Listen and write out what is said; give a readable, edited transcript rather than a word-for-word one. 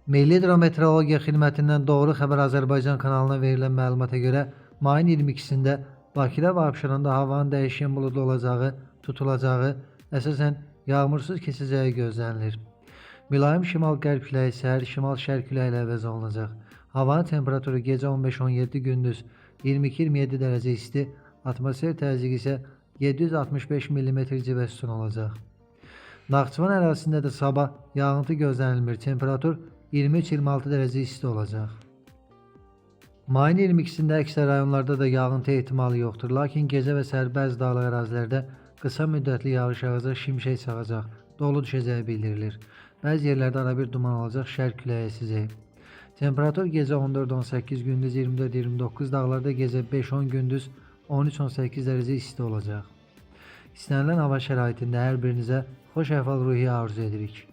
Milli Hidrometeorologiya Xidmətindən Doğru Xəbər Azərbaycan kanalına verilən məlumata görə mayın 22-sində Bakıda və Abşeronda havanın dəyişkən buludlu olacağı, tutulacağı, əsasən yağmursuz keçəcəyi gözlənilir. Mülayim şimal-qərb küləyi səhər şimal-şərq küləyi ilə əvəz olunacaq. Havanın temperaturu gecə 15-17, gündüz 22-27 dərəcə isti, atmosfer təzyiqi isə 765 mm civə sütun olacaq. Naxçıvan ərazisində də sabah yağıntı gözlənilmir. Temperatur 23-26 dərəcə isti olacaq. Mayın 22-sində əksər rayonlarda da yağıntı ehtimalı yoxdur. Lakin gecə və səhər bəzi dağlıq ərazilərdə qısa müddətli yağış yağacaq, şimşək çaxacaq, dolu düşəcəyi bildirilir. Bəzi yerlərdə arabir duman olacaq, şərq küləyi əsəcək. Temperatur gecə 14-18, gündüz 24-29, dağlarda gecə 5-10, gündüz 13-18 dərəcə isti olacaq. İstənilən hava şəraitində hər birinizə xoş əhval-ruhiyyə arzu edirik.